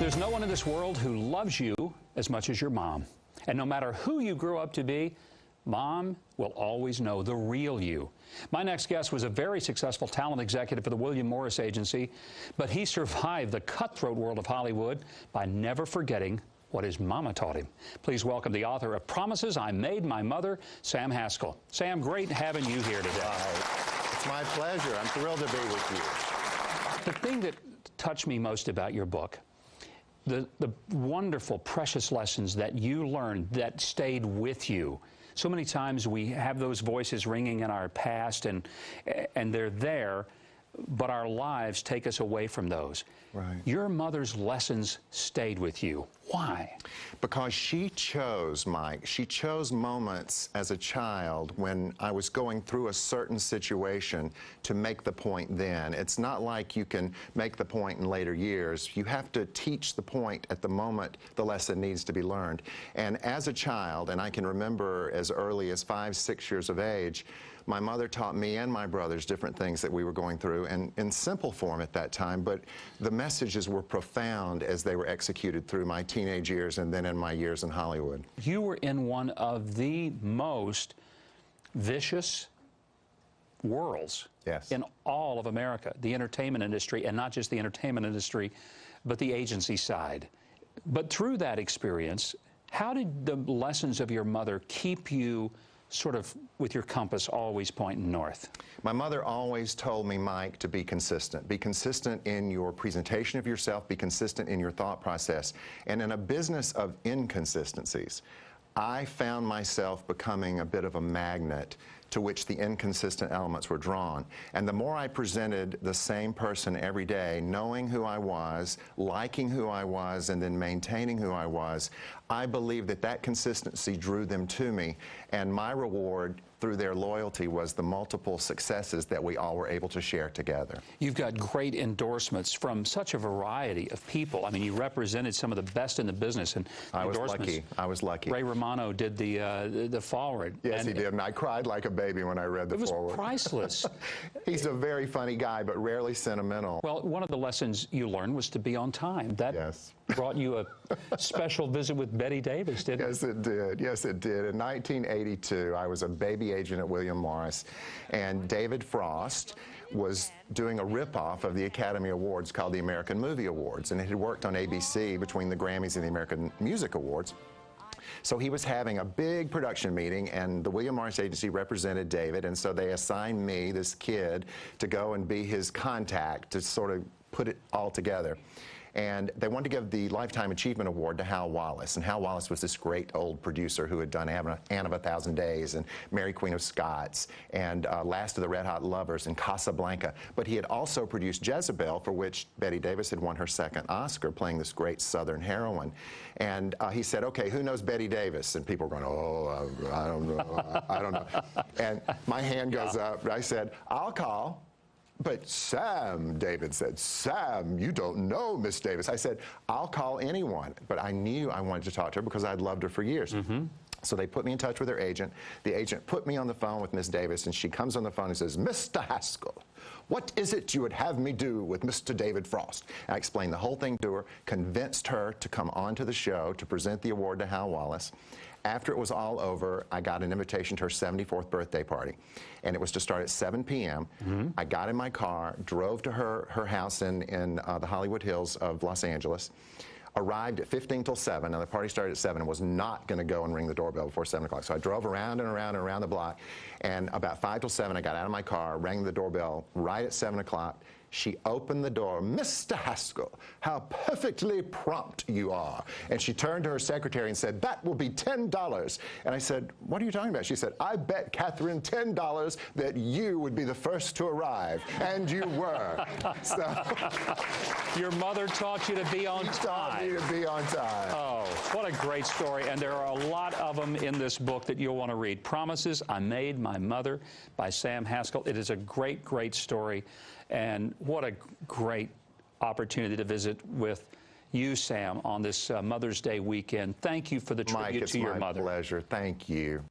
There's no one in this world who loves you as much as your mom. And no matter who you grew up to be, Mom will always know the real you. My next guest was a very successful talent executive for the William Morris Agency, but he survived the cutthroat world of Hollywood by never forgetting what his mama taught him. Please welcome the author of Promises I Made My Mother, Sam Haskell. Sam, great having you here today. It's my pleasure. I'm thrilled to be with you. The thing that touched me most about your book, the wonderful, precious lessons that you learned that stayed with you. So many times we have those voices ringing in our past, and they're there, but our lives take us away from those. Right. Your mother's lessons stayed with you. Why? Because she chose, Mike, she chose moments as a child when I was going through a certain situation to make the point then. It's not like you can make the point in later years. You have to teach the point at the moment the lesson needs to be learned. And as a child, and I can remember as early as 5, 6 years of age, my mother taught me and my brothers different things that we were going through, and in simple form at that time, but the messages were profound as they were executed through my teenage years and then in my years in Hollywood. You were in one of the most vicious worlds in all of America, the entertainment industry, and not just the entertainment industry, but the agency side. But through that experience, how did the lessons of your mother keep you sort of with your compass always pointing north? My mother always told me, Mike, to be consistent. Be consistent in your presentation of yourself, be consistent in your thought process. And in a business of inconsistencies, I found myself becoming a bit of a magnet to which the inconsistent elements were drawn. And the more I presented the same person every day, knowing who I was, liking who I was, and then maintaining who I was, I believe that that consistency drew them to me. And my reward through their loyalty was the multiple successes that we all were able to share together. You've got great endorsements from such a variety of people. I mean, you represented some of the best in the business. And I was lucky. I was lucky. Ray Romano did the foreword. Yes, he did. And I cried like a baby when I read the foreword. It was priceless. He's a very funny guy, but rarely sentimental. Well, one of the lessons you learned was to be on time. That brought you a special visit with Betty Davis, didn't it? Yes, it did. Yes, it did. In 1982, I was a baby agent at William Morris, and David Frost was doing a ripoff of the Academy Awards called the American Movie Awards, and it had worked on ABC between the Grammys and the American Music Awards. So he was having a big production meeting, and the William Morris Agency represented David, and so they assigned me, this kid, to go and be his contact to sort of put it all together. And they wanted to give the Lifetime Achievement Award to Hal Wallis. And Hal Wallis was this great old producer who had done Anne of a Thousand Days and Mary Queen of Scots and Last of the Red Hot Lovers and Casablanca. But he had also produced Jezebel, for which Betty Davis had won her second Oscar, playing this great Southern heroine. And he said, okay, who knows Betty Davis? And people were going, oh, I don't know, I don't know. And my hand goes up. I said, I'll call. But Sam, David said, Sam, you don't know Miss Davis. I said, I'll call anyone. But I knew I wanted to talk to her because I'd loved her for years. So they put me in touch with her agent. The agent put me on the phone with Miss Davis, and she comes on the phone and says, Mr. Haskell, what is it you would have me do with Mr. David Frost? I explained the whole thing to her, convinced her to come on to the show to present the award to Hal Wallis. After it was all over, I got an invitation to her 74th birthday party, and it was to start at 7 p.m. I got in my car, drove to her house in the Hollywood Hills of Los Angeles, arrived at 15 till 7. Now, the party started at 7 and was not going to go and ring the doorbell before 7 o'clock. So I drove around and around and around the block, and about 5 till 7, I got out of my car, rang the doorbell right at 7 o'clock. She opened the door. Mr. Haskell, how perfectly prompt you are. And she turned to her secretary and said, that will be $10. And I said, what are you talking about? She said, I bet Catherine $10 that you would be the first to arrive. And you were. So, your mother taught you to be on time. She taught me to be on time. Oh, what a great story. And there are a lot of them in this book that you'll want to read. Promises I Made My Mother by Sam Haskell. It is a great, great story. And what a great opportunity to visit with you, Sam, on this Mother's Day weekend. Thank you for the tribute to your mother. Mike, it's my pleasure. Thank you.